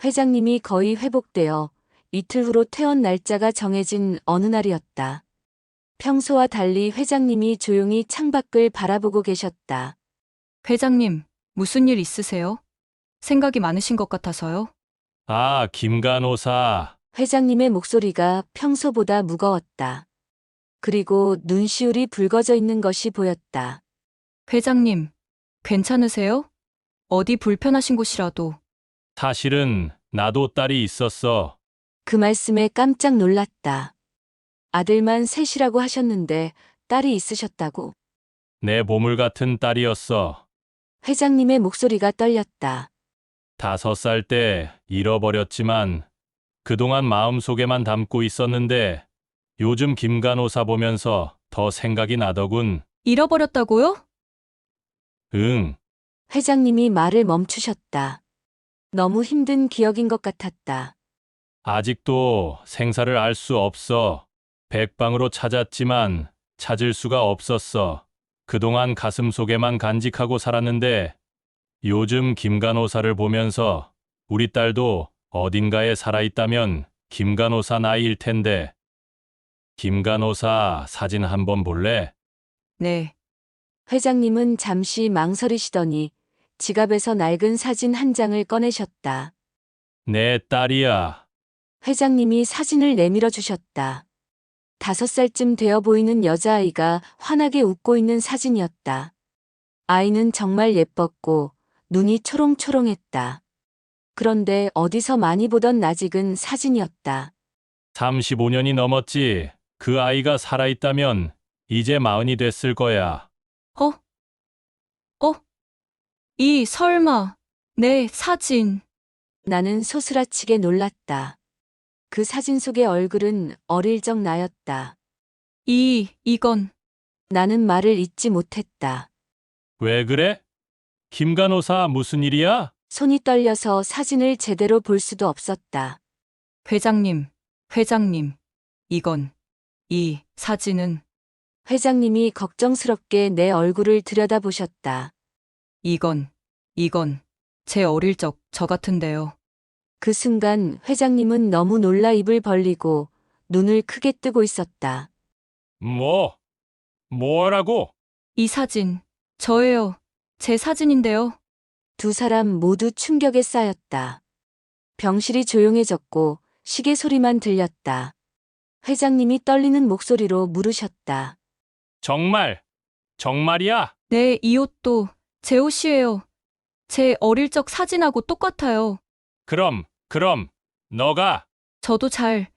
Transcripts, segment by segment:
회장님이 거의 회복되어 이틀 후로 퇴원 날짜가 정해진 어느 날이었다. 평소와 달리 회장님이 조용히 창밖을 바라보고 계셨다. 회장님, 무슨 일 있으세요? 생각이 많으신 것 같아서요. 아, 김간호사. 회장님의 목소리가 평소보다 무거웠다. 그리고 눈시울이 붉어져 있는 것이 보였다. 회장님, 괜찮으세요? 어디 불편하신 곳이라도. 사실은 나도 딸이 있었어. 그 말씀에 깜짝 놀랐다. 아들만 셋이라고 하셨는데 딸이 있으셨다고. 내 보물 같은 딸이었어. 회장님의 목소리가 떨렸다. 5살 때 잃어버렸지만 그동안 마음속에만 담고 있었는데 요즘 김간호사 보면서 더 생각이 나더군. 잃어버렸다고요? 응, 회장님이 말을 멈추셨다. 너무 힘든 기억인 것 같았다. 아직도 생사를 알 수 없어. 백방으로 찾았지만 찾을 수가 없었어. 그동안 가슴 속에만 간직하고 살았는데 요즘 김간호사를 보면서 우리 딸도 어딘가에 살아있다면 김간호사 나이일 텐데. 김간호사 사진 한번 볼래? 네. 회장님은 잠시 망설이시더니 지갑에서 낡은 사진 한 장을 꺼내셨다. 내 딸이야. 회장님이 사진을 내밀어 주셨다. 5살쯤 되어 보이는 여자아이가 환하게 웃고 있는 사진이었다. 아이는 정말 예뻤고 눈이 초롱초롱했다. 그런데 어디서 많이 보던 낯익은 사진이었다. 35년이 넘었지. 그 아이가 살아있다면 이제 40이 됐을 거야. 어? 어? 설마, 내 사진. 나는 소스라치게 놀랐다. 그 사진 속의 얼굴은 어릴 적 나였다. 이건. 나는 말을 잇지 못했다. 왜 그래? 김간호사 무슨 일이야? 손이 떨려서 사진을 제대로 볼 수도 없었다. 회장님, 이건. 이 사진은. 회장님이 걱정스럽게 내 얼굴을 들여다보셨다. 이건. 제 어릴 적 저 같은데요. 그 순간 회장님은 너무 놀라 입을 벌리고 눈을 크게 뜨고 있었다. 뭐라고? 이 사진, 저예요. 제 사진인데요. 두 사람 모두 충격에 쌓였다. 병실이 조용해졌고 시계 소리만 들렸다. 회장님이 떨리는 목소리로 물으셨다. 정말이야? 네, 이 옷도 제 옷이에요. 제 어릴 적 사진하고 똑같아요. 그럼, 너가, 저도 잘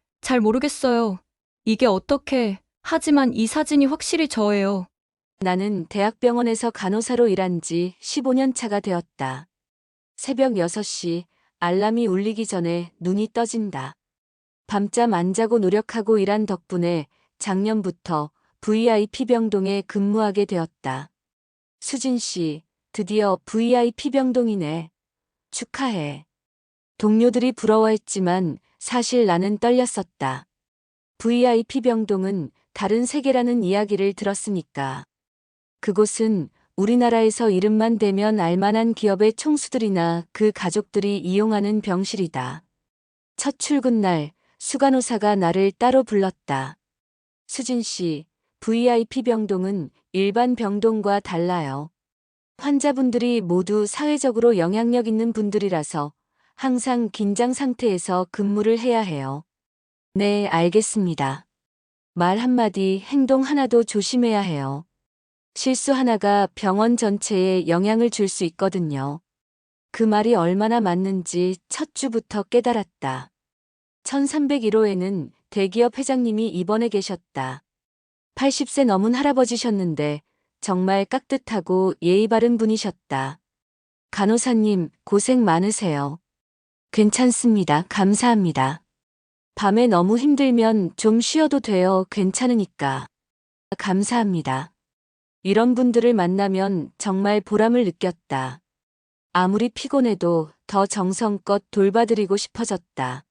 모르겠어요. 이게 어떻게, 하지만 이 사진이 확실히 저예요. 나는 대학병원에서 간호사로 일한 지 15년 차가 되었다. 새벽 6시 알람이 울리기 전에 눈이 떠진다. 밤잠 안 자고 노력하고 일한 덕분에 작년부터 VIP 병동에 근무하게 되었다. 수진 씨, 드디어 VIP 병동이네. 축하해. 동료들이 부러워했지만 사실 나는 떨렸었다. VIP 병동은 다른 세계라는 이야기를 들었으니까. 그곳은 우리나라에서 이름만 대면 알만한 기업의 총수들이나 그 가족들이 이용하는 병실이다. 첫 출근 날 수간호사가 나를 따로 불렀다. 수진 씨, VIP 병동은 일반 병동과 달라요. 환자분들이 모두 사회적으로 영향력 있는 분들이라서 항상 긴장 상태에서 근무를 해야 해요. 네, 알겠습니다. 말 한마디, 행동 하나도 조심해야 해요. 실수 하나가 병원 전체에 영향을 줄 수 있거든요. 그 말이 얼마나 맞는지 첫 주부터 깨달았다. 1301호에는 대기업 회장님이 입원해 계셨다. 80세 넘은 할아버지셨는데 정말 깍듯하고 예의 바른 분이셨다. 간호사님, 고생 많으세요. 괜찮습니다. 감사합니다. 밤에 너무 힘들면 좀 쉬어도 돼요. 괜찮으니까. 감사합니다. 이런 분들을 만나면 정말 보람을 느꼈다. 아무리 피곤해도 더 정성껏 돌봐드리고 싶어졌다.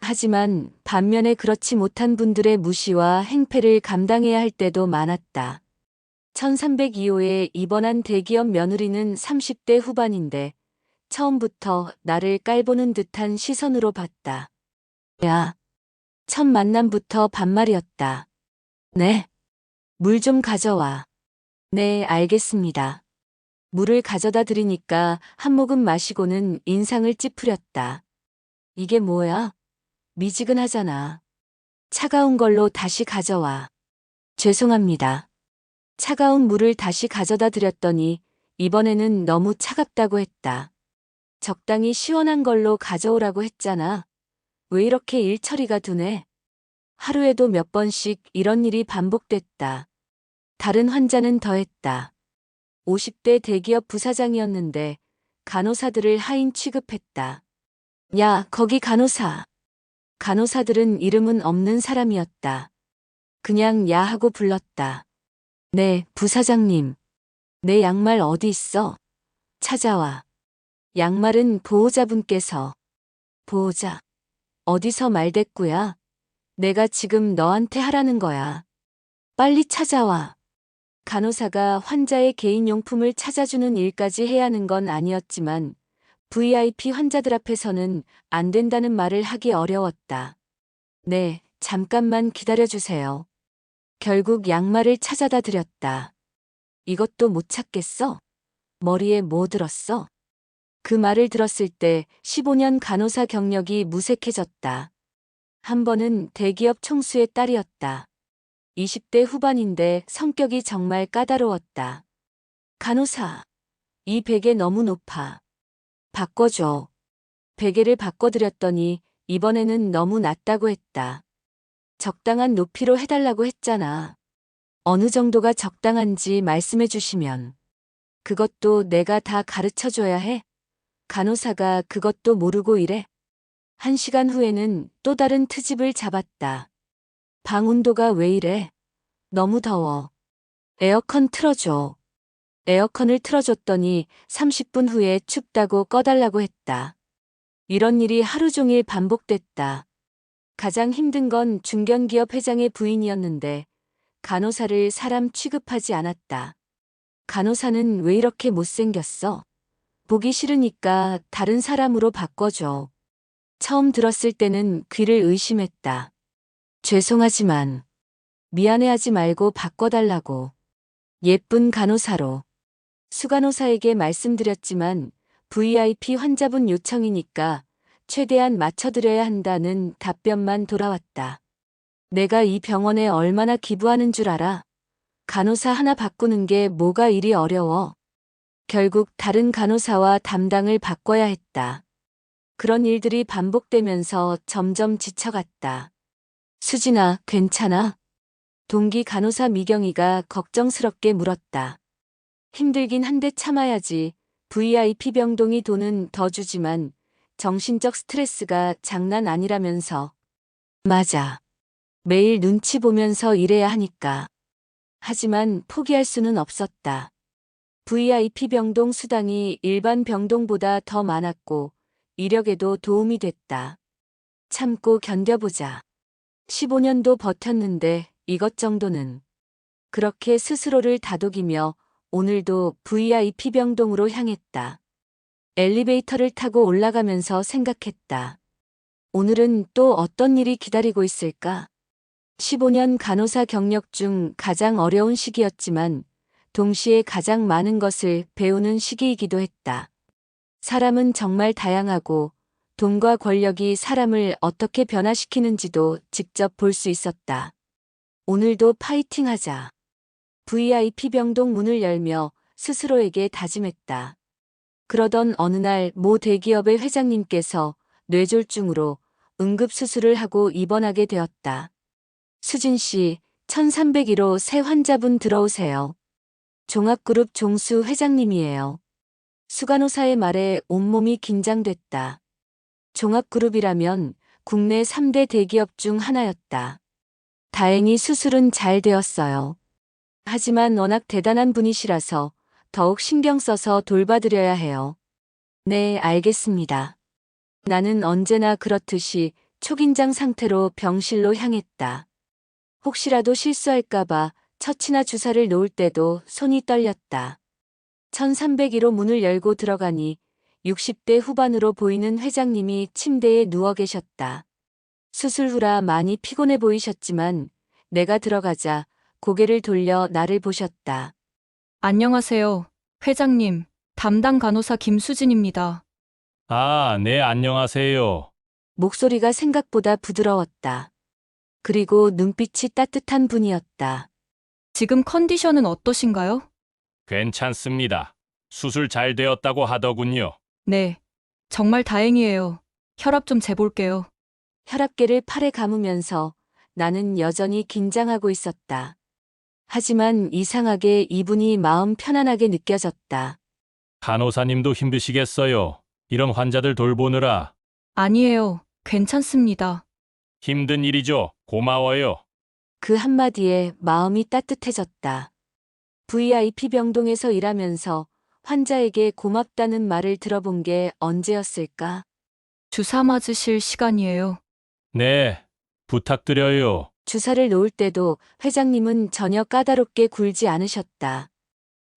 하지만 반면에 그렇지 못한 분들의 무시와 행패를 감당해야 할 때도 많았다. 1302호에 입원한 대기업 며느리는 30대 후반인데 처음부터 나를 깔보는 듯한 시선으로 봤다. 야, 첫 만남부터 반말이었다. 네. 물 좀 가져와. 네, 알겠습니다. 물을 가져다 드리니까 한 모금 마시고는 인상을 찌푸렸다. 이게 뭐야? 미지근하잖아. 차가운 걸로 다시 가져와. 죄송합니다. 차가운 물을 다시 가져다 드렸더니 이번에는 너무 차갑다고 했다. 적당히 시원한 걸로 가져오라고 했잖아. 왜 이렇게 일처리가 두네? 하루에도 몇 번씩 이런 일이 반복됐다. 다른 환자는 더했다. 50대 대기업 부사장이었는데 간호사들을 하인 취급했다. 야, 거기 간호사. 간호사들은 이름은 없는 사람이었다. 그냥 야 하고 불렀다. 네, 부사장님. 내 양말 어디 있어? 찾아와. 양말은 보호자분께서. 보호자. 어디서 말대꾸야? 내가 지금 너한테 하라는 거야. 빨리 찾아와. 간호사가 환자의 개인용품을 찾아주는 일까지 해야 하는 건 아니었지만 VIP 환자들 앞에서는 안 된다는 말을 하기 어려웠다. 네, 잠깐만 기다려주세요. 결국 양말을 찾아다 드렸다. 이것도 못 찾겠어? 머리에 뭐 들었어? 그 말을 들었을 때 15년 간호사 경력이 무색해졌다. 한 번은 대기업 총수의 딸이었다. 20대 후반인데 성격이 정말 까다로웠다. 간호사, 이 베개 너무 높아. 바꿔줘. 베개를 바꿔드렸더니 이번에는 너무 낮다고 했다. 적당한 높이로 해달라고 했잖아. 어느 정도가 적당한지 말씀해 주시면. 그것도 내가 다 가르쳐 줘야 해? 간호사가 그것도 모르고 이래? 1시간 후에는 또 다른 트집을 잡았다. 방 온도가 왜 이래? 너무 더워. 에어컨 틀어줘. 에어컨을 틀어줬더니 30분 후에 춥다고 꺼달라고 했다. 이런 일이 하루 종일 반복됐다. 가장 힘든 건 중견기업 회장의 부인이었는데 간호사를 사람 취급하지 않았다. 간호사는 왜 이렇게 못생겼어? 보기 싫으니까 다른 사람으로 바꿔줘. 처음 들었을 때는 귀를 의심했다. 죄송하지만 미안해하지 말고 바꿔달라고. 예쁜 간호사로. 수간호사에게 말씀드렸지만 VIP 환자분 요청이니까 최대한 맞춰드려야 한다는 답변만 돌아왔다. 내가 이 병원에 얼마나 기부하는 줄 알아? 간호사 하나 바꾸는 게 뭐가 이리 어려워. 결국 다른 간호사와 담당을 바꿔야 했다. 그런 일들이 반복되면서 점점 지쳐갔다. 수진아, 괜찮아? 동기 간호사 미경이가 걱정스럽게 물었다. 힘들긴 한데 참아야지. VIP 병동이 돈은 더 주지만 정신적 스트레스가 장난 아니라면서. 맞아. 매일 눈치 보면서 일해야 하니까. 하지만 포기할 수는 없었다. VIP 병동 수당이 일반 병동보다 더 많았고 이력에도 도움이 됐다. 참고 견뎌보자. 15년도 버텼는데 이것 정도는. 그렇게 스스로를 다독이며 오늘도 VIP 병동으로 향했다. 엘리베이터를 타고 올라가면서 생각했다. 오늘은 또 어떤 일이 기다리고 있을까? 15년 간호사 경력 중 가장 어려운 시기였지만 동시에 가장 많은 것을 배우는 시기이기도 했다. 사람은 정말 다양하고 돈과 권력이 사람을 어떻게 변화시키는지도 직접 볼 수 있었다. 오늘도 파이팅하자. VIP 병동 문을 열며 스스로에게 다짐했다. 그러던 어느 날 모 대기업의 회장님께서 뇌졸중으로 응급수술을 하고 입원하게 되었다. 수진 씨, 1301호 새 환자분 들어오세요. 종합그룹 종수 회장님이에요. 수간호사의 말에 온몸이 긴장됐다. 종합그룹이라면 국내 3대 대기업 중 하나였다. 다행히 수술은 잘 되었어요. 하지만 워낙 대단한 분이시라서 더욱 신경 써서 돌봐드려야 해요. 네, 알겠습니다. 나는 언제나 그렇듯이 초긴장 상태로 병실로 향했다. 혹시라도 실수할까봐 처치나 주사를 놓을 때도 손이 떨렸다. 1301호 문을 열고 들어가니 60대 후반으로 보이는 회장님이 침대에 누워 계셨다. 수술 후라 많이 피곤해 보이셨지만 내가 들어가자 고개를 돌려 나를 보셨다. 안녕하세요. 회장님, 담당 간호사 김수진입니다. 아, 네, 안녕하세요. 목소리가 생각보다 부드러웠다. 그리고 눈빛이 따뜻한 분이었다. 지금 컨디션은 어떠신가요? 괜찮습니다. 수술 잘 되었다고 하더군요. 네. 정말 다행이에요. 혈압 좀 재볼게요. 혈압계를 팔에 감으면서 나는 여전히 긴장하고 있었다. 하지만 이상하게 이분이 마음 편안하게 느껴졌다. 간호사님도 힘드시겠어요. 이런 환자들 돌보느라. 아니에요. 괜찮습니다. 힘든 일이죠. 고마워요. 그 한마디에 마음이 따뜻해졌다. VIP 병동에서 일하면서 환자에게 고맙다는 말을 들어본 게 언제였을까? 주사 맞으실 시간이에요. 네, 부탁드려요. 주사를 놓을 때도 회장님은 전혀 까다롭게 굴지 않으셨다.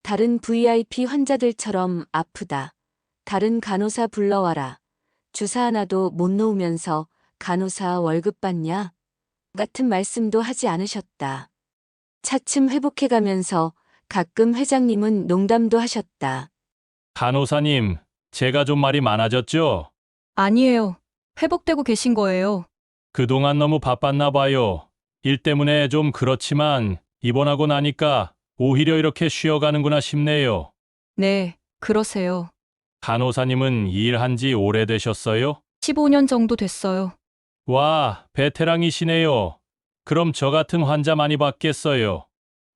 다른 VIP 환자들처럼 아프다. 다른 간호사 불러와라. 주사 하나도 못 놓으면서 간호사 월급 받냐? 같은 말씀도 하지 않으셨다. 차츰 회복해가면서 가끔 회장님은 농담도 하셨다. 간호사님, 제가 좀 말이 많아졌죠? 아니에요. 회복되고 계신 거예요. 그동안 너무 바빴나 봐요. 일 때문에 좀 그렇지만 입원하고 나니까 오히려 이렇게 쉬어가는구나 싶네요. 네, 그러세요. 간호사님은 일한 지 오래되셨어요? 15년 정도 됐어요. 와, 베테랑이시네요. 그럼 저 같은 환자 많이 받겠어요.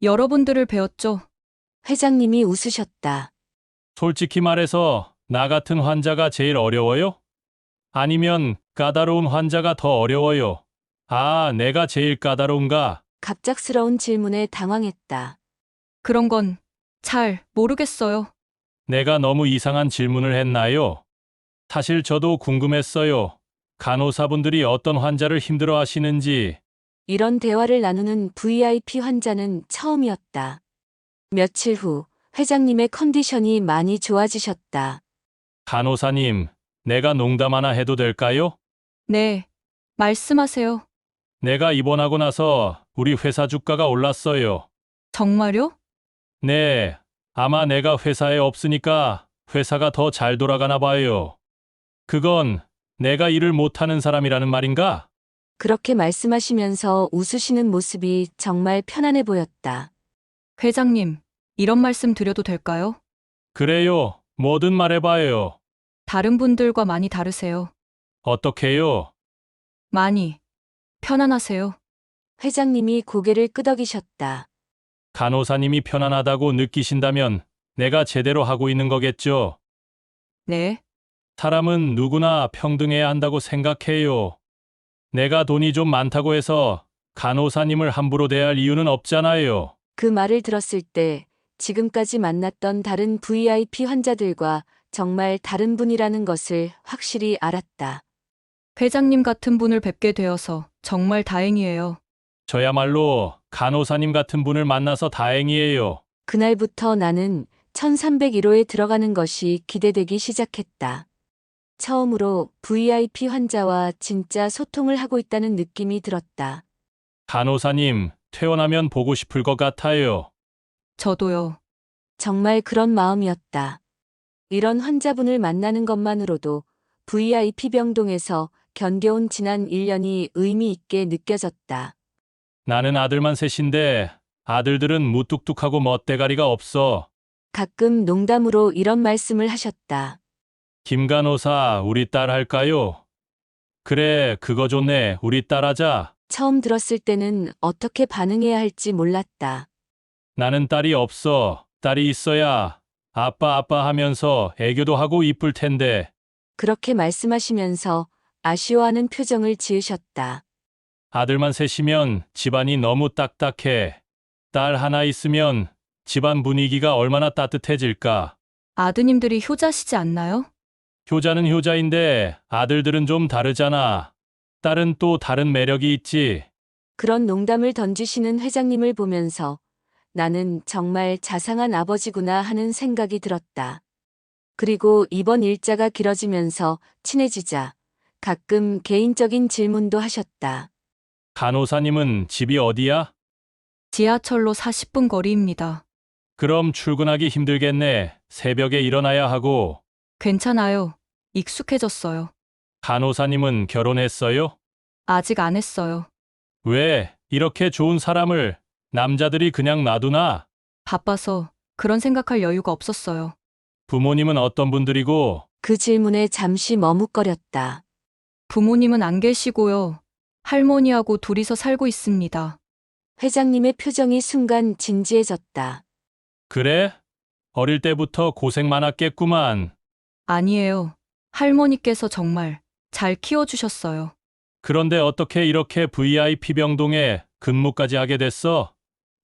여러분들을 배웠죠. 회장님이 웃으셨다. 솔직히 말해서 나 같은 환자가 제일 어려워요? 아니면 까다로운 환자가 더 어려워요? 아, 내가 제일 까다로운가? 갑작스러운 질문에 당황했다. 그런 건 잘 모르겠어요. 내가 너무 이상한 질문을 했나요? 사실 저도 궁금했어요. 간호사분들이 어떤 환자를 힘들어 하시는지. 이런 대화를 나누는 VIP 환자는 처음이었다. 며칠 후 회장님의 컨디션이 많이 좋아지셨다. 간호사님, 내가 농담 하나 해도 될까요? 네, 말씀하세요. 내가 입원하고 나서 우리 회사 주가가 올랐어요. 정말요? 네, 아마 내가 회사에 없으니까 회사가 더 잘 돌아가나 봐요. 그건 내가 일을 못하는 사람이라는 말인가? 그렇게 말씀하시면서 웃으시는 모습이 정말 편안해 보였다. 회장님, 이런 말씀 드려도 될까요? 그래요, 뭐든 말해봐요. 다른 분들과 많이 다르세요. 어떻게요? 많이 편안하세요. 회장님이 고개를 끄덕이셨다. 간호사님이 편안하다고 느끼신다면 내가 제대로 하고 있는 거겠죠? 네, 사람은 누구나 평등해야 한다고 생각해요. 내가 돈이 좀 많다고 해서 간호사님을 함부로 대할 이유는 없잖아요. 그 말을 들었을 때 지금까지 만났던 다른 VIP 환자들과 정말 다른 분이라는 것을 확실히 알았다. 회장님 같은 분을 뵙게 되어서 정말 다행이에요. 저야말로 간호사님 같은 분을 만나서 다행이에요. 그날부터 나는 1301호에 들어가는 것이 기대되기 시작했다. 처음으로 VIP 환자와 진짜 소통을 하고 있다는 느낌이 들었다. 간호사님, 퇴원하면 보고 싶을 것 같아요. 저도요. 정말 그런 마음이었다. 이런 환자분을 만나는 것만으로도 VIP 병동에서 견뎌온 지난 1년이 의미 있게 느껴졌다. 나는 아들만 셋인데 아들들은 무뚝뚝하고 멋대가리가 없어. 가끔 농담으로 이런 말씀을 하셨다. 김 간호사, 우리 딸 할까요? 그래, 그거 좋네. 우리 딸 하자. 처음 들었을 때는 어떻게 반응해야 할지 몰랐다. 나는 딸이 없어. 딸이 있어야 아빠 아빠 하면서 애교도 하고 이쁠 텐데. 그렇게 말씀하시면서 아쉬워하는 표정을 지으셨다. 아들만 셋이면 집안이 너무 딱딱해. 딸 하나 있으면 집안 분위기가 얼마나 따뜻해질까. 아드님들이 효자시지 않나요? 효자는 효자인데 아들들은 좀 다르잖아. 딸은 또 다른 매력이 있지. 그런 농담을 던지시는 회장님을 보면서 나는 정말 자상한 아버지구나 하는 생각이 들었다. 그리고 이번 일자가 길어지면서 친해지자 가끔 개인적인 질문도 하셨다. 간호사님은 집이 어디야? 지하철로 40분 거리입니다. 그럼 출근하기 힘들겠네. 새벽에 일어나야 하고. 괜찮아요. 익숙해졌어요. 간호사님은 결혼했어요? 아직 안 했어요. 왜 이렇게 좋은 사람을 남자들이 그냥 놔두나? 바빠서 그런 생각할 여유가 없었어요. 부모님은 어떤 분들이고? 그 질문에 잠시 머뭇거렸다. 부모님은 안 계시고요. 할머니하고 둘이서 살고 있습니다. 회장님의 표정이 순간 진지해졌다. 그래? 어릴 때부터 고생 많았겠구만. 아니에요. 할머니께서 정말 잘 키워주셨어요. 그런데 어떻게 이렇게 VIP 병동에 근무까지 하게 됐어?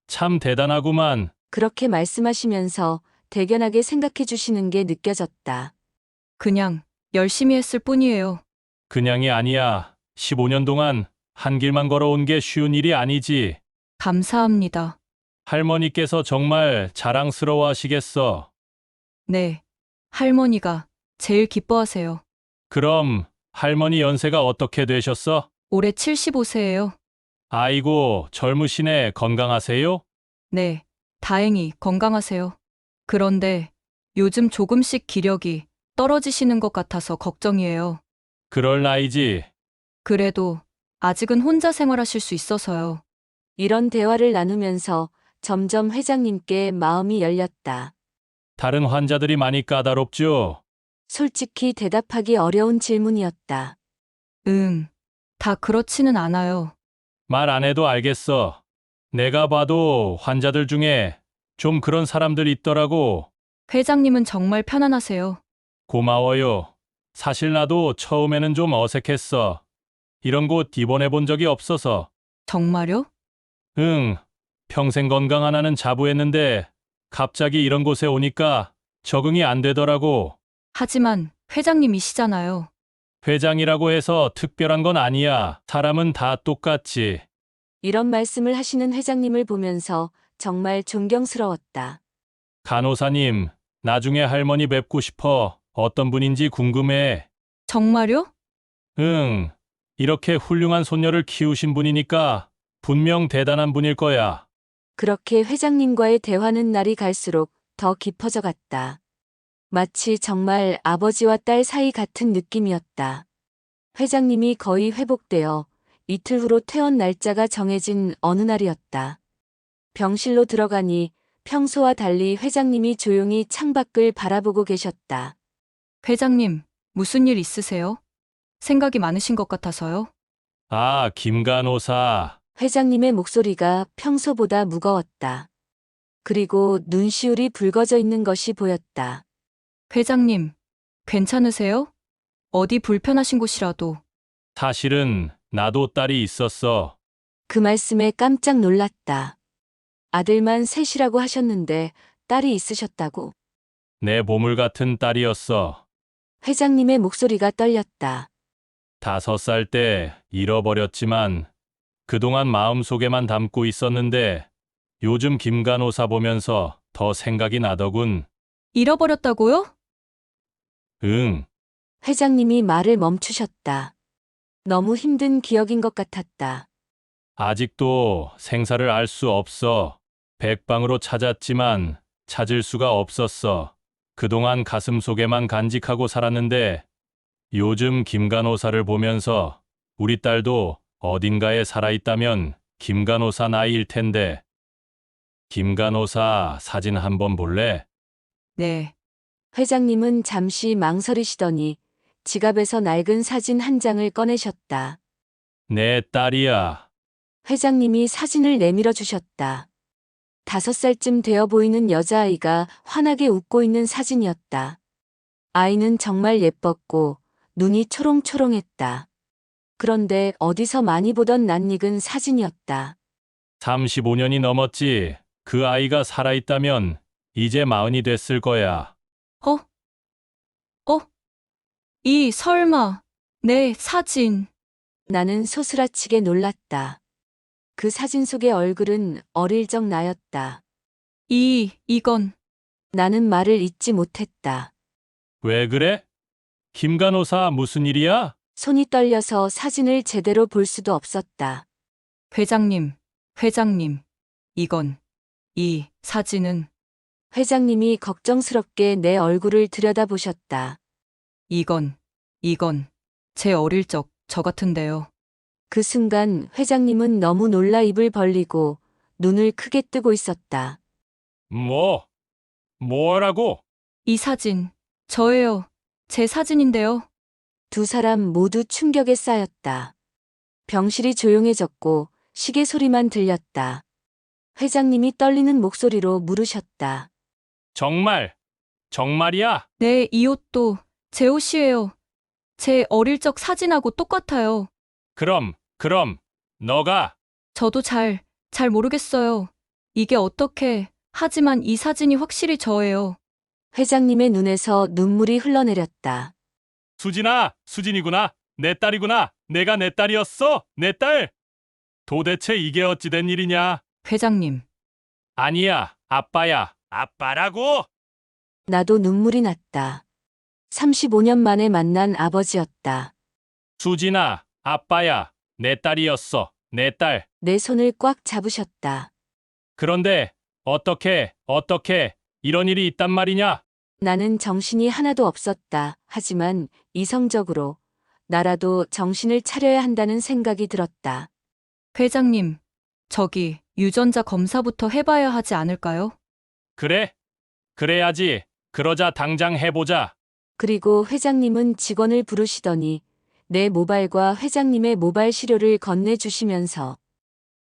참 대단하구만. 그렇게 말씀하시면서 대견하게 생각해 주시는 게 느껴졌다. 그냥 열심히 했을 뿐이에요. 그냥이 아니야. 15년 동안 한 길만 걸어온 게 쉬운 일이 아니지. 감사합니다. 할머니께서 정말 자랑스러워 하시겠어. 네. 할머니가 제일 기뻐하세요. 그럼 할머니 연세가 어떻게 되셨어? 올해 75세예요. 아이고, 젊으시네. 건강하세요? 네. 다행히 건강하세요. 그런데 요즘 조금씩 기력이 떨어지시는 것 같아서 걱정이에요. 그럴 나이지. 그래도 아직은 혼자 생활하실 수 있어서요. 이런 대화를 나누면서 점점 회장님께 마음이 열렸다. 다른 환자들이 많이 까다롭죠? 솔직히 대답하기 어려운 질문이었다. 다 그렇지는 않아요. 말 안 해도 알겠어. 내가 봐도 환자들 중에 좀 그런 사람들 있더라고. 회장님은 정말 편안하세요. 고마워요. 사실 나도 처음에는 좀 어색했어. 이런 곳 입원해 본 적이 없어서. 정말요? 응, 평생 건강 하나는 자부했는데 갑자기 이런 곳에 오니까 적응이 안 되더라고. 하지만 회장님이시잖아요. 회장이라고 해서 특별한 건 아니야. 사람은 다 똑같지. 이런 말씀을 하시는 회장님을 보면서 정말 존경스러웠다. 간호사님, 나중에 할머니 뵙고 싶어. 어떤 분인지 궁금해. 정말요? 응, 이렇게 훌륭한 손녀를 키우신 분이니까 분명 대단한 분일 거야. 그렇게 회장님과의 대화는 날이 갈수록 더 깊어져 갔다. 마치 정말 아버지와 딸 사이 같은 느낌이었다. 회장님이 거의 회복되어 이틀 후로 퇴원 날짜가 정해진 어느 날이었다. 병실로 들어가니 평소와 달리 회장님이 조용히 창밖을 바라보고 계셨다. 회장님, 무슨 일 있으세요? 생각이 많으신 것 같아서요. 아, 김간호사. 회장님의 목소리가 평소보다 무거웠다. 그리고 눈시울이 붉어져 있는 것이 보였다. 회장님, 괜찮으세요? 어디 불편하신 곳이라도. 사실은 나도 딸이 있었어. 그 말씀에 깜짝 놀랐다. 아들만 셋이라고 하셨는데 딸이 있으셨다고. 내 보물 같은 딸이었어. 회장님의 목소리가 떨렸다. 5살 때 잃어버렸지만 그동안 마음속에만 담고 있었는데 요즘 김간호사 보면서 더 생각이 나더군. 잃어버렸다고요? 응, 회장님이 말을 멈추셨다. 너무 힘든 기억인 것 같았다. 아직도 생사를 알 수 없어. 백방으로 찾았지만 찾을 수가 없었어. 그동안 가슴 속에만 간직하고 살았는데 요즘 김간호사를 보면서 우리 딸도 어딘가에 살아있다면 김간호사 나이일 텐데. 김간호사 사진 한번 볼래? 네. 회장님은 잠시 망설이시더니 지갑에서 낡은 사진 한 장을 꺼내셨다. 내 딸이야. 회장님이 사진을 내밀어 주셨다. 5살쯤 되어 보이는 여자아이가 환하게 웃고 있는 사진이었다. 아이는 정말 예뻤고 눈이 초롱초롱했다. 그런데 어디서 많이 보던 낯익은 사진이었다. 35년이 넘었지. 그 아이가 살아있다면 이제 40이 됐을 거야. 어? 설마, 내 사진. 나는 소스라치게 놀랐다. 그 사진 속의 얼굴은 어릴 적 나였다. 이건, 나는 말을 잇지 못했다. 왜 그래? 김 간호사 무슨 일이야? 손이 떨려서 사진을 제대로 볼 수도 없었다. 회장님, 회장님. 이 사진은, 회장님이 걱정스럽게 내 얼굴을 들여다보셨다. 이건, 제 어릴 적 저 같은데요. 그 순간 회장님은 너무 놀라 입을 벌리고 눈을 크게 뜨고 있었다. 뭐라고? 이 사진, 저예요. 제 사진인데요. 두 사람 모두 충격에 쌓였다. 병실이 조용해졌고 시계 소리만 들렸다. 회장님이 떨리는 목소리로 물으셨다. 정말이야? 네, 이 옷도 제 옷이에요. 제 어릴 적 사진하고 똑같아요. 그럼, 너가, 저도 잘 모르겠어요. 이게 어떻게, 하지만 이 사진이 확실히 저예요. 회장님의 눈에서 눈물이 흘러내렸다. 수진이구나. 내 딸이구나. 내가 내 딸이었어. 내 딸. 도대체 이게 어찌 된 일이냐? 회장님, 아니야, 아빠야. 아빠라고? 나도 눈물이 났다. 35년 만에 만난 아버지였다. 수진아, 아빠야. 내 딸이었어. 내 딸. 내 손을 꽉 잡으셨다. 그런데 어떻게 이런 일이 있단 말이냐? 나는 정신이 하나도 없었다. 하지만 이성적으로 나라도 정신을 차려야 한다는 생각이 들었다. 회장님, 저기 유전자 검사부터 해봐야 하지 않을까요? 그래? 그래야지. 그러자 당장 해보자. 그리고 회장님은 직원을 부르시더니 내 모발과 회장님의 모발 시료를 건네주시면서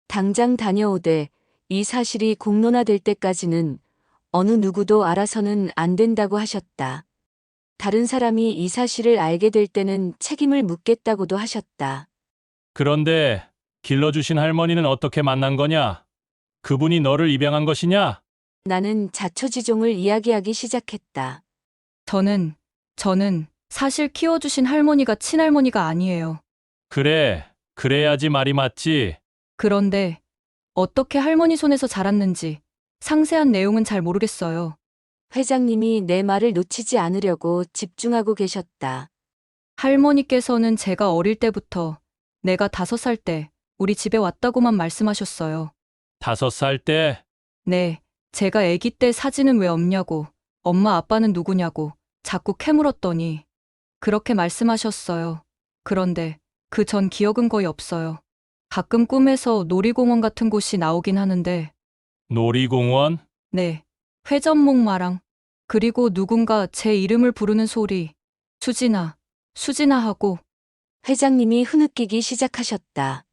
당장 다녀오되 이 사실이 공론화될 때까지는 어느 누구도 알아서는 안 된다고 하셨다. 다른 사람이 이 사실을 알게 될 때는 책임을 묻겠다고도 하셨다. 그런데 길러주신 할머니는 어떻게 만난 거냐? 그분이 너를 입양한 것이냐? 나는 자초지종을 이야기하기 시작했다. 저는 사실 키워주신 할머니가 친할머니가 아니에요. 그래, 그래야지 말이 맞지. 그런데 어떻게 할머니 손에서 자랐는지 상세한 내용은 잘 모르겠어요. 회장님이 내 말을 놓치지 않으려고 집중하고 계셨다. 할머니께서는 제가 어릴 때부터 내가 5살 때 우리 집에 왔다고만 말씀하셨어요. 5살 때, 네, 제가 아기 때 사진은 왜 없냐고, 엄마 아빠는 누구냐고 자꾸 캐물었더니 그렇게 말씀하셨어요. 그런데 그 전 기억은 거의 없어요. 가끔 꿈에서 놀이공원 같은 곳이 나오긴 하는데, 놀이공원? 네, 회전목마랑, 그리고 누군가 제 이름을 부르는 소리, 수진아 하고, 회장님이 흐느끼기 시작하셨다.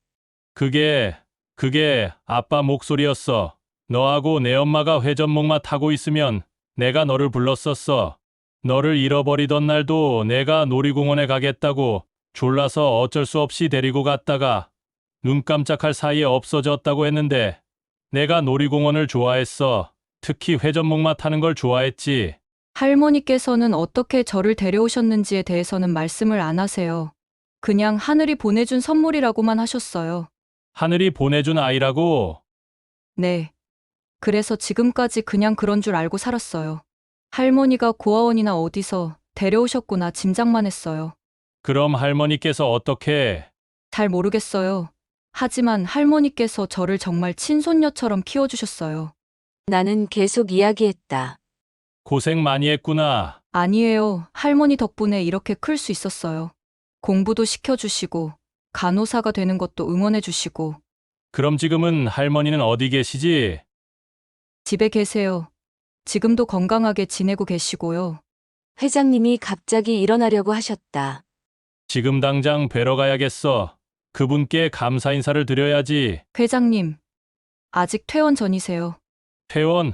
그게 아빠 목소리였어. 너하고 내 엄마가 회전목마 타고 있으면 내가 너를 불렀었어. 너를 잃어버리던 날도 내가 놀이공원에 가겠다고 졸라서 어쩔 수 없이 데리고 갔다가 눈 깜짝할 사이에 없어졌다고 했는데 내가 놀이공원을 좋아했어. 특히 회전목마 타는 걸 좋아했지. 할머니께서는 어떻게 저를 데려오셨는지에 대해서는 말씀을 안 하세요. 그냥 하늘이 보내준 선물이라고만 하셨어요. 하늘이 보내준 아이라고? 네. 그래서 지금까지 그냥 그런 줄 알고 살았어요. 할머니가 고아원이나 어디서 데려오셨구나 짐작만 했어요. 그럼 할머니께서 어떻게? 잘 모르겠어요. 하지만 할머니께서 저를 정말 친손녀처럼 키워주셨어요. 나는 계속 이야기했다. 고생 많이 했구나. 아니에요. 할머니 덕분에 이렇게 클 수 있었어요. 공부도 시켜주시고, 간호사가 되는 것도 응원해주시고, 그럼 지금은 할머니는 어디 계시지? 집에 계세요. 지금도 건강하게 지내고 계시고요. 회장님이 갑자기 일어나려고 하셨다. 지금 당장 뵈러 가야겠어. 그분께 감사 인사를 드려야지. 회장님, 아직 퇴원 전이세요. 퇴원?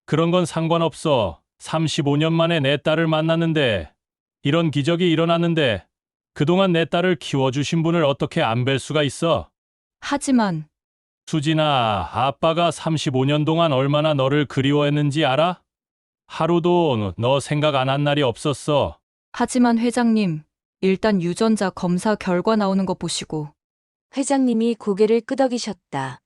그런 건 상관없어. 35년 만에 내 딸을 만났는데, 이런 기적이 일어났는데, 그동안 내 딸을 키워주신 분을 어떻게 안 뵐 수가 있어? 하지만, 수진아, 아빠가 35년 동안 얼마나 너를 그리워했는지 알아? 하루도 너 생각 안 한 날이 없었어. 하지만 회장님, 일단 유전자 검사 결과 나오는 거 보시고, 회장님이 고개를 끄덕이셨다.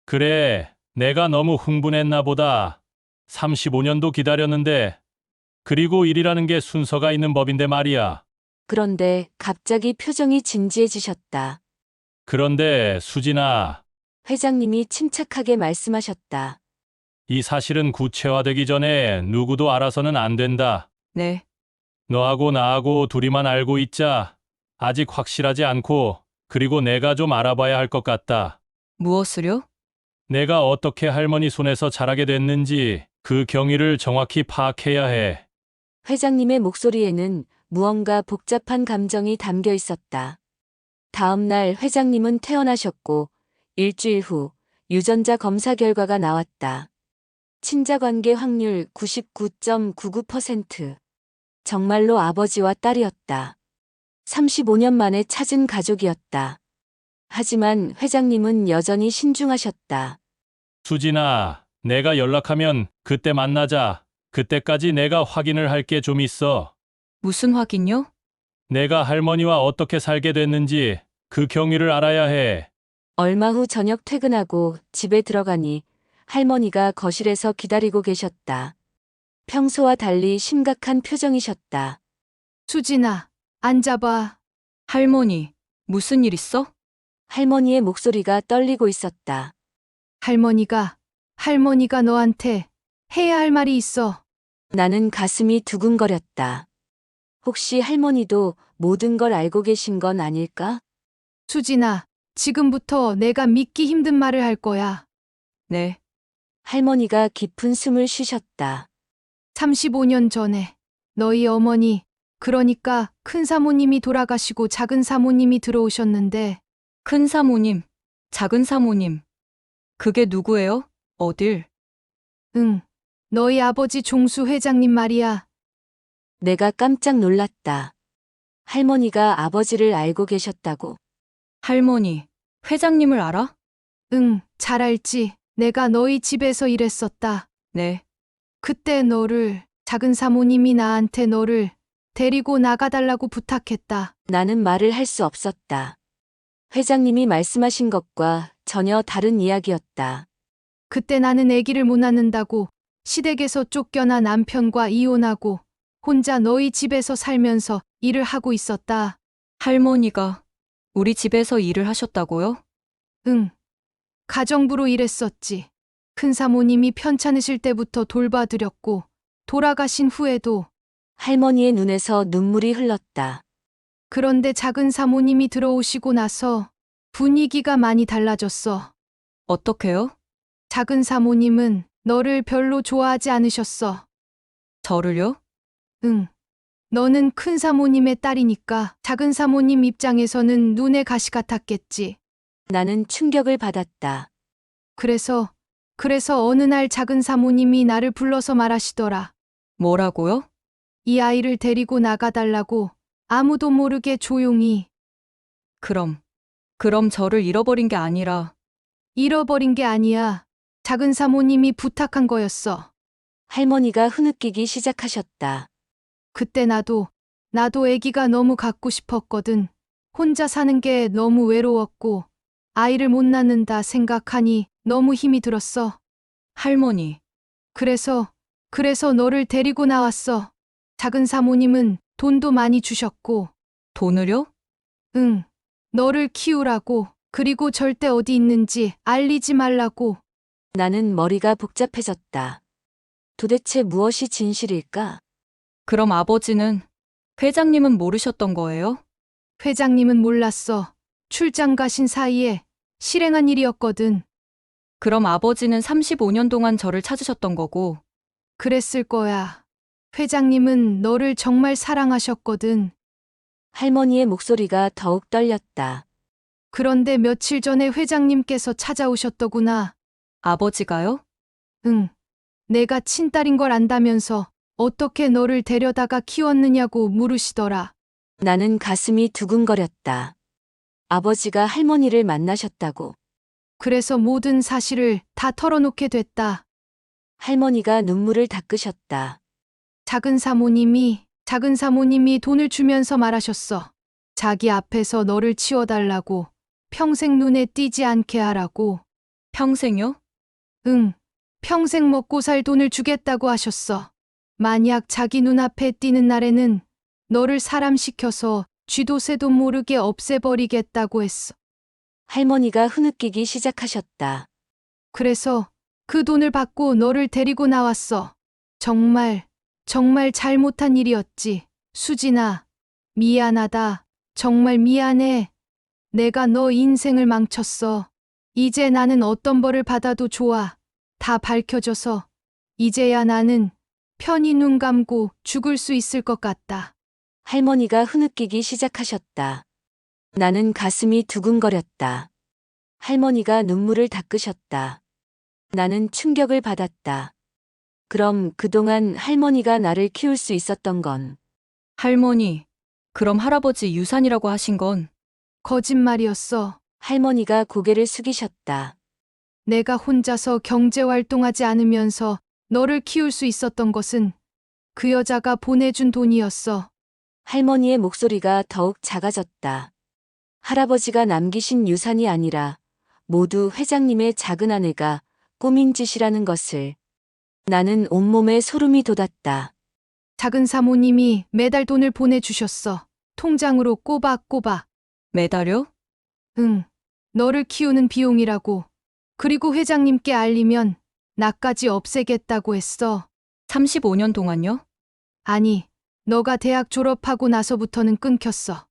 그래, 내가 너무 흥분했나 보다. 35년도 기다렸는데 그리고 일이라는 게 순서가 있는 법인데 말이야. 그런데 갑자기 표정이 진지해지셨다. 그런데 수진아, 회장님이 침착하게 말씀하셨다. 이 사실은 구체화되기 전에 누구도 알아서는 안 된다. 네. 너하고 나하고 둘이만 알고 있자. 아직 확실하지 않고, 그리고 내가 좀 알아봐야 할 것 같다. 무엇을요? 내가 어떻게 할머니 손에서 자라게 됐는지 그 경위를 정확히 파악해야 해. 회장님의 목소리에는 무언가 복잡한 감정이 담겨 있었다. 다음 날 회장님은 퇴원하셨고 일주일 후 유전자 검사 결과가 나왔다. 친자관계 확률 99.99%. 정말로 아버지와 딸이었다. 35년 만에 찾은 가족이었다. 하지만 회장님은 여전히 신중하셨다. 수진아, 내가 연락하면 그때 만나자. 그때까지 내가 확인을 할 게 좀 있어. 무슨 확인요? 내가 할머니와 어떻게 살게 됐는지 그 경위를 알아야 해. 얼마 후 저녁 퇴근하고 집에 들어가니 할머니가 거실에서 기다리고 계셨다. 평소와 달리 심각한 표정이셨다. 수진아, 앉아봐. 할머니, 무슨 일 있어? 할머니의 목소리가 떨리고 있었다. 할머니가 너한테 해야 할 말이 있어. 나는 가슴이 두근거렸다. 혹시 할머니도 모든 걸 알고 계신 건 아닐까? 수진아, 지금부터 내가 믿기 힘든 말을 할 거야. 네. 할머니가 깊은 숨을 쉬셨다. 35년 전에 너희 어머니, 그러니까 큰 사모님이 돌아가시고 작은 사모님이 들어오셨는데 큰 사모님, 작은 사모님. 그게 누구예요? 어딜? 응, 너희 아버지 종수 회장님 말이야. 내가 깜짝 놀랐다. 할머니가 아버지를 알고 계셨다고. 할머니, 회장님을 알아? 응, 잘 알지. 내가 너희 집에서 일했었다. 네. 그때 작은 사모님이 나한테 너를 데리고 나가달라고 부탁했다. 나는 말을 할 수 없었다. 회장님이 말씀하신 것과 전혀 다른 이야기였다. 그때 나는 아기를 못 낳는다고 시댁에서 쫓겨나 남편과 이혼하고 혼자 너희 집에서 살면서 일을 하고 있었다. 할머니가 우리 집에서 일을 하셨다고요? 응. 가정부로 일했었지. 큰 사모님이 편찮으실 때부터 돌봐드렸고 돌아가신 후에도. 할머니의 눈에서 눈물이 흘렀다. 그런데 작은 사모님이 들어오시고 나서 분위기가 많이 달라졌어. 어떻게요? 작은 사모님은 너를 별로 좋아하지 않으셨어. 저를요? 응. 너는 큰 사모님의 딸이니까 작은 사모님 입장에서는 눈의 가시 같았겠지. 나는 충격을 받았다. 그래서 어느 날 작은 사모님이 나를 불러서 말하시더라. 뭐라고요? 이 아이를 데리고 나가달라고 아무도 모르게 조용히. 그럼 저를 잃어버린 게 아니라 잃어버린 게 아니야. 작은 사모님이 부탁한 거였어. 할머니가 흐느끼기 시작하셨다. 그때 나도 아기가 너무 갖고 싶었거든. 혼자 사는 게 너무 외로웠고 아이를 못 낳는다 생각하니 너무 힘이 들었어. 할머니, 그래서 너를 데리고 나왔어. 작은 사모님은 돈도 많이 주셨고, 돈을요? 응. 너를 키우라고, 그리고 절대 어디 있는지 알리지 말라고. 나는 머리가 복잡해졌다. 도대체 무엇이 진실일까? 그럼 아버지는 회장님은 모르셨던 거예요? 회장님은 몰랐어. 출장 가신 사이에 실행한 일이었거든. 그럼 아버지는 35년 동안 저를 찾으셨던 거고 그랬을 거야. 회장님은 너를 정말 사랑하셨거든. 할머니의 목소리가 더욱 떨렸다. 그런데 며칠 전에 회장님께서 찾아오셨더구나. 아버지가요? 응. 내가 친딸인 걸 안다면서 어떻게 너를 데려다가 키웠느냐고 물으시더라. 나는 가슴이 두근거렸다. 아버지가 할머니를 만나셨다고. 그래서 모든 사실을 다 털어놓게 됐다. 할머니가 눈물을 닦으셨다. 작은 사모님이 돈을 주면서 말하셨어. 자기 앞에서 너를 치워달라고. 평생 눈에 띄지 않게 하라고. 평생요? 응. 평생 먹고 살 돈을 주겠다고 하셨어. 만약 자기 눈앞에 띄는 날에는 너를 사람시켜서 쥐도 새도 모르게 없애버리겠다고 했어. 할머니가 흐느끼기 시작하셨다. 그래서 그 돈을 받고 너를 데리고 나왔어. 정말, 정말 잘못한 일이었지. 수진아, 미안하다. 정말 미안해. 내가 너 인생을 망쳤어. 이제 나는 어떤 벌을 받아도 좋아. 다 밝혀져서. 이제야 나는 편히 눈 감고 죽을 수 있을 것 같다. 할머니가 흐느끼기 시작하셨다. 나는 가슴이 두근거렸다. 할머니가 눈물을 닦으셨다. 나는 충격을 받았다. 그럼 그동안 할머니가 나를 키울 수 있었던 건 할머니, 그럼 할아버지 유산이라고 하신 건 거짓말이었어. 할머니가 고개를 숙이셨다. 내가 혼자서 경제활동하지 않으면서 너를 키울 수 있었던 것은 그 여자가 보내준 돈이었어. 할머니의 목소리가 더욱 작아졌다. 할아버지가 남기신 유산이 아니라 모두 회장님의 작은 아내가 꾸민 짓이라는 것을. 나는 온몸에 소름이 돋았다. 작은 사모님이 매달 돈을 보내주셨어. 통장으로 꼬박꼬박. 매달요? 응. 너를 키우는 비용이라고. 그리고 회장님께 알리면 나까지 없애겠다고 했어. 35년 동안요? 아니, 너가 대학 졸업하고 나서부터는 끊겼어.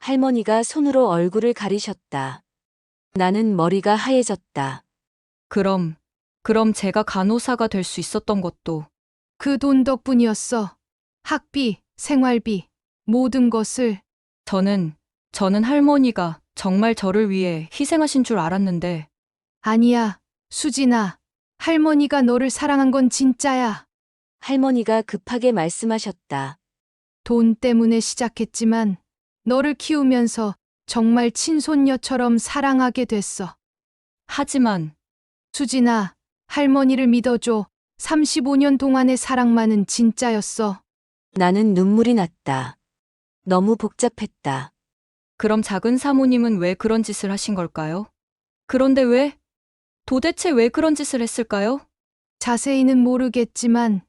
할머니가 손으로 얼굴을 가리셨다. 나는 머리가 하얘졌다. 그럼 제가 간호사가 될 수 있었던 것도 그 돈 덕분이었어. 학비, 생활비, 모든 것을. 저는 할머니가 정말 저를 위해 희생하신 줄 알았는데 아니야, 수진아. 할머니가 너를 사랑한 건 진짜야. 할머니가 급하게 말씀하셨다. 돈 때문에 시작했지만 너를 키우면서 정말 친손녀처럼 사랑하게 됐어. 하지만 수진아, 할머니를 믿어줘. 35년 동안의 사랑만은 진짜였어. 나는 눈물이 났다. 너무 복잡했다. 그럼 작은 사모님은 왜 그런 짓을 하신 걸까요? 그런데 도대체 왜 그런 짓을 했을까요? 자세히는 모르겠지만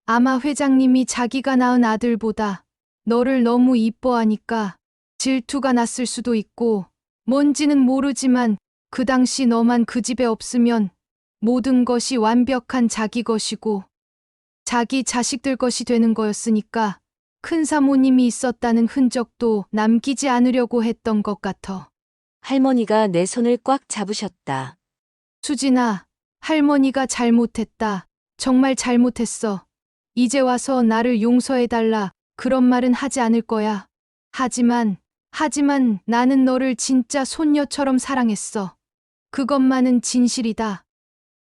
아마 회장님이 자기가 낳은 아들보다 너를 너무 이뻐하니까 질투가 났을 수도 있고 뭔지는 모르지만 그 당시 너만 그 집에 없으면 모든 것이 완벽한 자기 것이고 자기 자식들 것이 되는 거였으니까 큰 사모님이 있었다는 흔적도 남기지 않으려고 했던 것 같아. 할머니가 내 손을 꽉 잡으셨다. 수진아, 할머니가 잘못했다. 정말 잘못했어. 이제 와서 나를 용서해달라. 그런 말은 하지 않을 거야. 하지만 나는 너를 진짜 손녀처럼 사랑했어. 그것만은 진실이다.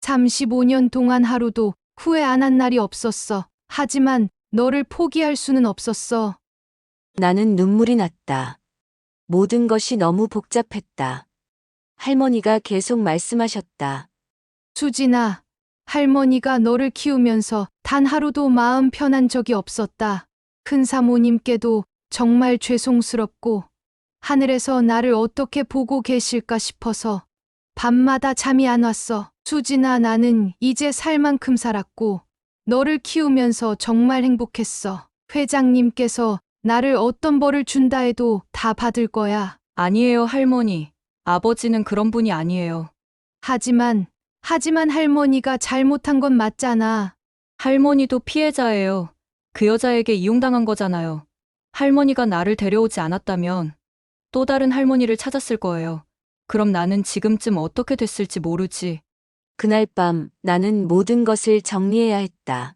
35년 동안 하루도 후회 안 한 날이 없었어. 하지만 너를 포기할 수는 없었어. 나는 눈물이 났다. 모든 것이 너무 복잡했다. 할머니가 계속 말씀하셨다. 수진아, 할머니가 너를 키우면서 단 하루도 마음 편한 적이 없었다. 큰 사모님께도 정말 죄송스럽고 하늘에서 나를 어떻게 보고 계실까 싶어서 밤마다 잠이 안 왔어. 수진아, 나는 이제 살 만큼 살았고 너를 키우면서 정말 행복했어. 회장님께서 나를 어떤 벌을 준다 해도 다 받을 거야. 아니에요, 할머니. 아버지는 그런 분이 아니에요. 하지만 할머니가 잘못한 건 맞잖아. 할머니도 피해자예요. 그 여자에게 이용당한 거잖아요. 할머니가 나를 데려오지 않았다면 또 다른 할머니를 찾았을 거예요. 그럼 나는 지금쯤 어떻게 됐을지 모르지. 그날 밤 나는 모든 것을 정리해야 했다.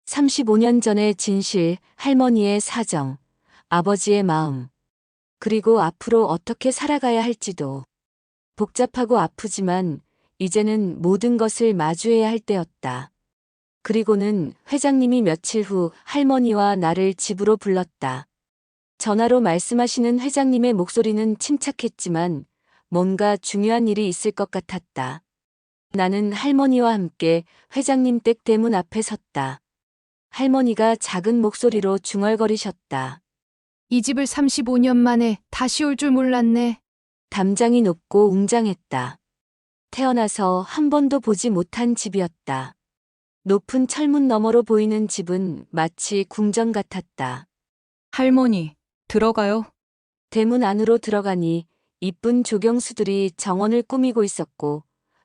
35년 전의 진실, 할머니의 사정, 아버지의 마음, 그리고 앞으로 어떻게 살아가야 할지도. 복잡하고 아프지만 이제는 모든 것을 마주해야 할 때였다. 그리고는 회장님이 며칠 후 할머니와 나를 집으로 불렀다. 전화로 말씀하시는 회장님의 목소리는 침착했지만 뭔가 중요한 일이 있을 것 같았다. 나는 할머니와 함께 회장님 댁 대문 앞에 섰다. 할머니가 작은 목소리로 중얼거리셨다. 이 집을 35년 만에 다시 올 줄 몰랐네. 담장이 높고 웅장했다. 태어나서 한 번도 보지 못한 집이었다. 높은 철문 너머로 보이는 집은 마치 궁전 같았다. 할머니, 들어가요. 대문 안으로 들어가니 이쁜 조경수들이 정원을 꾸미고 있었고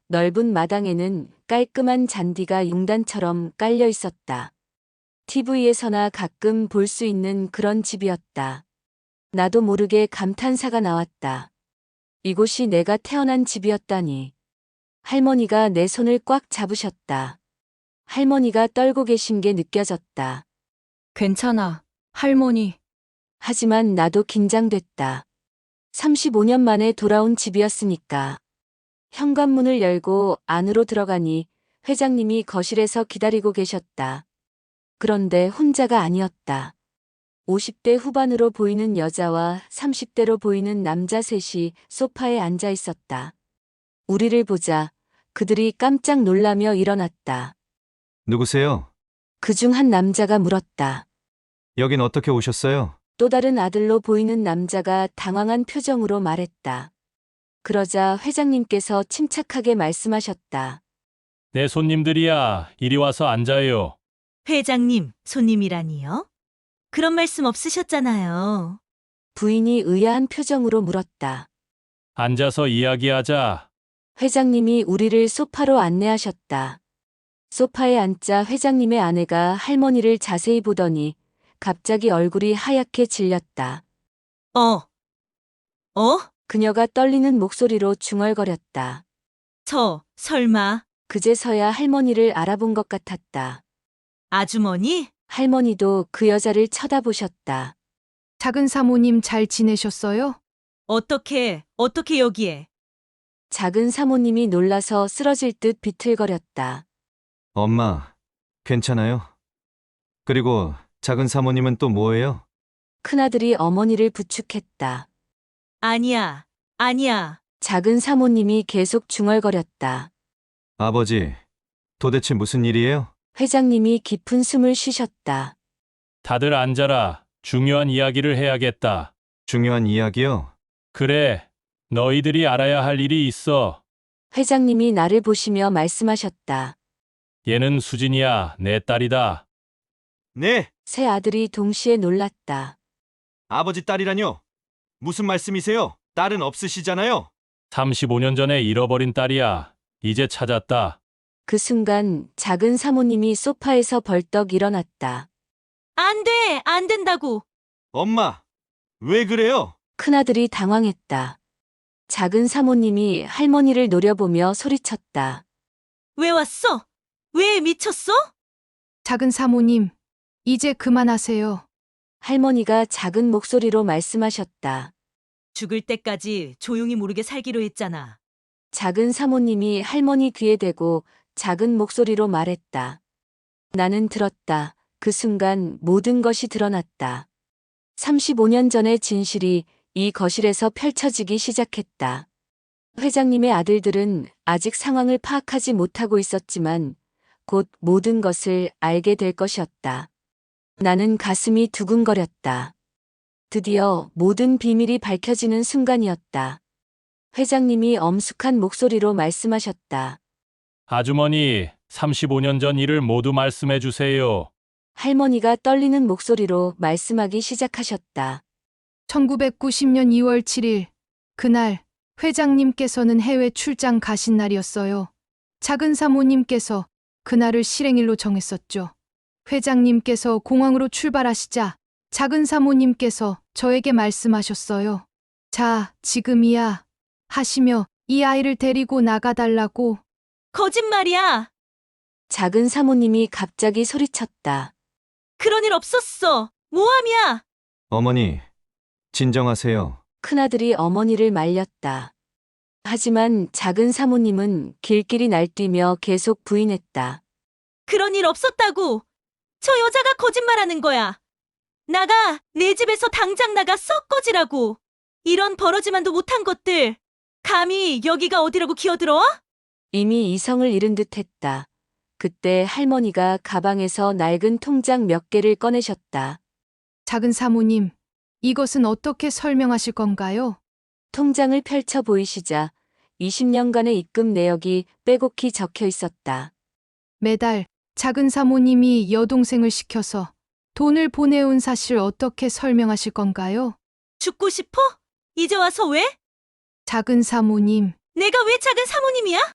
넓은 마당에는 깔끔한 잔디가 융단처럼 깔려 있었다. TV에서나 가끔 볼 수 있는 그런 집이었다. 나도 모르게 감탄사가 나왔다. 이곳이 내가 태어난 집이었다니. 할머니가 내 손을 꽉 잡으셨다. 할머니가 떨고 계신 게 느껴졌다. 괜찮아, 할머니. 하지만 나도 긴장됐다. 35년 만에 돌아온 집이었으니까. 현관문을 열고 안으로 들어가니 회장님이 거실에서 기다리고 계셨다. 그런데 혼자가 아니었다. 50대 후반으로 보이는 여자와 30대로 보이는 남자 셋이 소파에 앉아 있었다. 우리를 보자 그들이 깜짝 놀라며 일어났다. 누구세요? 그중 한 남자가 물었다. 여긴 어떻게 오셨어요? 또 다른 아들로 보이는 남자가 당황한 표정으로 말했다. 그러자 회장님께서 침착하게 말씀하셨다. 내 손님들이야. 이리 와서 앉아요. 회장님, 손님이라니요? 그런 말씀 없으셨잖아요. 부인이 의아한 표정으로 물었다. 앉아서 이야기하자. 회장님이 우리를 소파로 안내하셨다. 소파에 앉자 회장님의 아내가 할머니를 자세히 보더니 갑자기 얼굴이 하얗게 질렸다. 어? 그녀가 떨리는 목소리로 중얼거렸다. 설마, 그제서야 할머니를 알아본 것 같았다. 아주머니? 할머니도 그 여자를 쳐다보셨다. 작은 사모님 잘 지내셨어요? 어떻게 여기에? 작은 사모님이 놀라서 쓰러질 듯 비틀거렸다. 엄마, 괜찮아요? 그리고 작은 사모님은 또 뭐예요? 큰아들이 어머니를 부축했다. 아니야. 작은 사모님이 계속 중얼거렸다. 아버지, 도대체 무슨 일이에요? 회장님이 깊은 숨을 쉬셨다. 다들 앉아라. 중요한 이야기를 해야겠다. 중요한 이야기요? 그래. 너희들이 알아야 할 일이 있어. 회장님이 나를 보시며 말씀하셨다. 얘는 수진이야. 내 딸이다. 네, 세 아들이 동시에 놀랐다. 아버지 딸이라뇨? 무슨 말씀이세요? 딸은 없으시잖아요? 35년 전에 잃어버린 딸이야. 이제 찾았다. 그 순간 작은 사모님이 소파에서 벌떡 일어났다. 안 된다고. 엄마, 왜 그래요? 큰아들이 당황했다. 작은 사모님이 할머니를 노려보며 소리쳤다. 왜 왔어? 왜 미쳤어? 작은 사모님, 이제 그만하세요. 할머니가 작은 목소리로 말씀하셨다. 죽을 때까지 조용히 모르게 살기로 했잖아. 작은 사모님이 할머니 귀에 대고 작은 목소리로 말했다. 나는 들었다. 그 순간 모든 것이 드러났다. 35년 전의 진실이 이 거실에서 펼쳐지기 시작했다. 회장님의 아들들은 아직 상황을 파악하지 못하고 있었지만 곧 모든 것을 알게 될 것이었다. 나는 가슴이 두근거렸다. 드디어 모든 비밀이 밝혀지는 순간이었다. 회장님이 엄숙한 목소리로 말씀하셨다. 아주머니, 35년 전 일을 모두 말씀해 주세요. 할머니가 떨리는 목소리로 말씀하기 시작하셨다. 1990년 2월 7일, 그날 회장님께서는 해외 출장 가신 날이었어요. 작은 사모님께서 그날을 실행일로 정했었죠. 회장님께서 공항으로 출발하시자 작은 사모님께서 저에게 말씀하셨어요. 자, 지금이야. 하시며 이 아이를 데리고 나가달라고. 거짓말이야. 작은 사모님이 갑자기 소리쳤다. 그런 일 없었어. 모함이야. 어머니, 진정하세요. 큰아들이 어머니를 말렸다. 하지만 작은 사모님은 길길이 날뛰며 계속 부인했다. 그런 일 없었다고. 저 여자가 거짓말하는 거야. 나가, 내 집에서 당장 나가 썩 꺼지라고. 이런 버러지만도 못한 것들. 감히 여기가 어디라고 기어들어와? 이미 이성을 잃은 듯했다. 그때 할머니가 가방에서 낡은 통장 몇 개를 꺼내셨다. 작은 사모님, 이것은 어떻게 설명하실 건가요? 통장을 펼쳐 보이시자 20년간의 입금 내역이 빼곡히 적혀 있었다. 매달 작은 사모님이 여동생을 시켜서 돈을 보내온 사실 어떻게 설명하실 건가요? 죽고 싶어? 이제 와서 왜? 작은 사모님, 내가 왜 작은 사모님이야?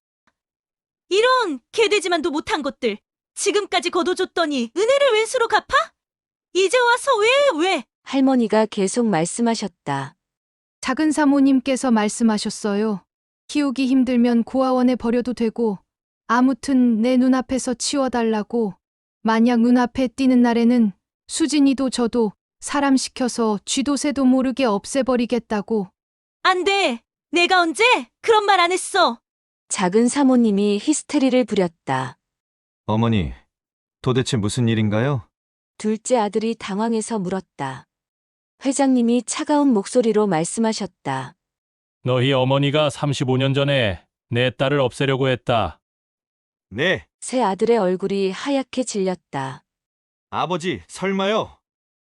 이런 개돼지만도 못한 것들. 지금까지 거둬줬더니 은혜를 왼수로 갚아? 이제 와서 왜? 할머니가 계속 말씀하셨다. 작은 사모님께서 말씀하셨어요. 키우기 힘들면 고아원에 버려도 되고, 아무튼 내 눈앞에서 치워달라고. 만약 눈앞에 띄는 날에는 수진이도 저도 사람 시켜서 쥐도 새도 모르게 없애버리겠다고. 안 돼. 내가 언제 그런 말 안 했어. 작은 사모님이 히스테리를 부렸다. 어머니, 도대체 무슨 일인가요? 둘째 아들이 당황해서 물었다. 회장님이 차가운 목소리로 말씀하셨다. 너희 어머니가 35년 전에 내 딸을 없애려고 했다. 네, 새 아들의 얼굴이 하얗게 질렸다. 아버지, 설마요?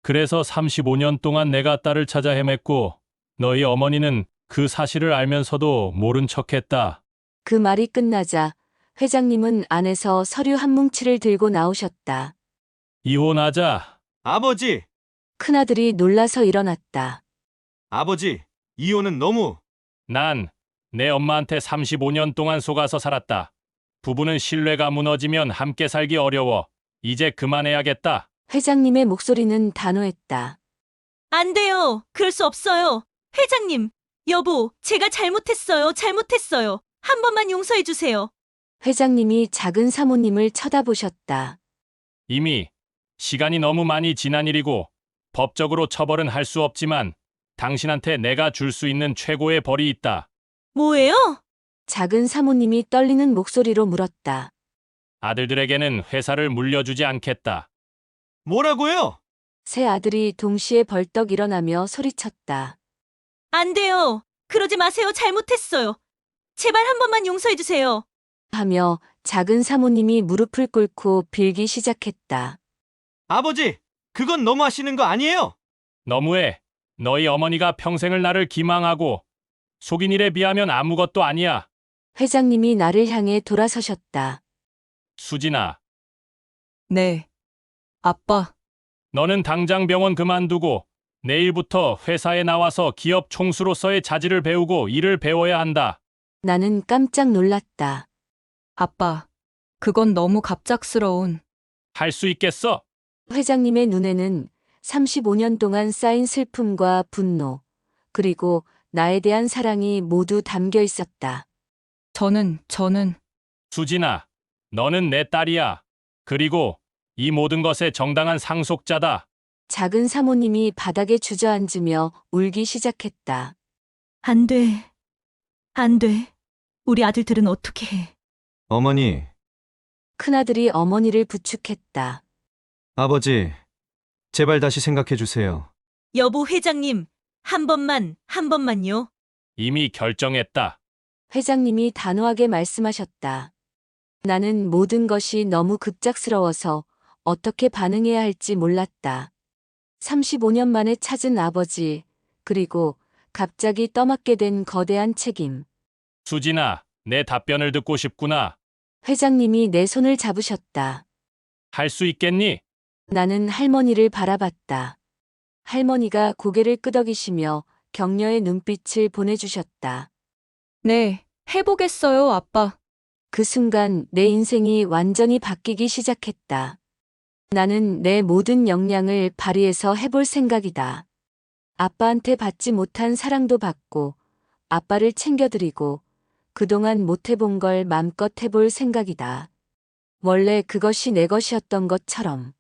그래서 35년 동안 내가 딸을 찾아 헤맸고 너희 어머니는 그 사실을 알면서도 모른 척했다. 그 말이 끝나자 회장님은 안에서 서류 한 뭉치를 들고 나오셨다. 이혼하자. 아버지, 큰아들이 놀라서 일어났다. 아버지, 이혼은 너무... 난 내 엄마한테 35년 동안 속아서 살았다. 부부는 신뢰가 무너지면 함께 살기 어려워. 이제 그만해야겠다. 회장님의 목소리는 단호했다. 안 돼요. 그럴 수 없어요. 회장님, 여보, 제가 잘못했어요. 한 번만 용서해 주세요. 회장님이 작은 사모님을 쳐다보셨다. 이미 시간이 너무 많이 지난 일이고 법적으로 처벌은 할 수 없지만 당신한테 내가 줄 수 있는 최고의 벌이 있다. 뭐예요? 작은 사모님이 떨리는 목소리로 물었다. 아들들에게는 회사를 물려주지 않겠다. 뭐라고요? 새 아들이 동시에 벌떡 일어나며 소리쳤다. 안 돼요. 그러지 마세요. 잘못했어요. 제발 한 번만 용서해 주세요. 하며 작은 사모님이 무릎을 꿇고 빌기 시작했다. 아버지, 그건 너무 하시는 거 아니에요? 너무해. 너희 어머니가 평생을 나를 기망하고 속인 일에 비하면 아무것도 아니야. 회장님이 나를 향해 돌아서셨다. 수진아, 네. 아빠, 너는 당장 병원 그만두고 내일부터 회사에 나와서 기업 총수로서의 자질을 배우고 일을 배워야 한다. 나는 깜짝 놀랐다. 아빠. 그건 너무 갑작스러운. 할 수 있겠어? 회장님의 눈에는 35년 동안 쌓인 슬픔과 분노, 그리고 나에 대한 사랑이 모두 담겨 있었다. 저는 수진아, 너는 내 딸이야. 그리고 이 모든 것의 정당한 상속자다. 작은 사모님이 바닥에 주저앉으며 울기 시작했다. 안 돼. 안 돼. 우리 아들들은 어떻게 해? 어머니, 큰아들이 어머니를 부축했다. 아버지, 제발 다시 생각해 주세요. 여보 회장님, 한 번만요. 이미 결정했다. 회장님이 단호하게 말씀하셨다. 나는 모든 것이 너무 급작스러워서 어떻게 반응해야 할지 몰랐다. 35년 만에 찾은 아버지, 그리고 갑자기 떠맡게 된 거대한 책임. 수진아, 내 답변을 듣고 싶구나. 회장님이 내 손을 잡으셨다. 할 수 있겠니? 나는 할머니를 바라봤다. 할머니가 고개를 끄덕이시며 격려의 눈빛을 보내주셨다. 네. 해보겠어요, 아빠. 그 순간 내 인생이 완전히 바뀌기 시작했다. 나는 내 모든 역량을 발휘해서 해볼 생각이다. 아빠한테 받지 못한 사랑도 받고, 아빠를 챙겨드리고, 그동안 못해본 걸 맘껏 해볼 생각이다. 원래 그것이 내 것이었던 것처럼.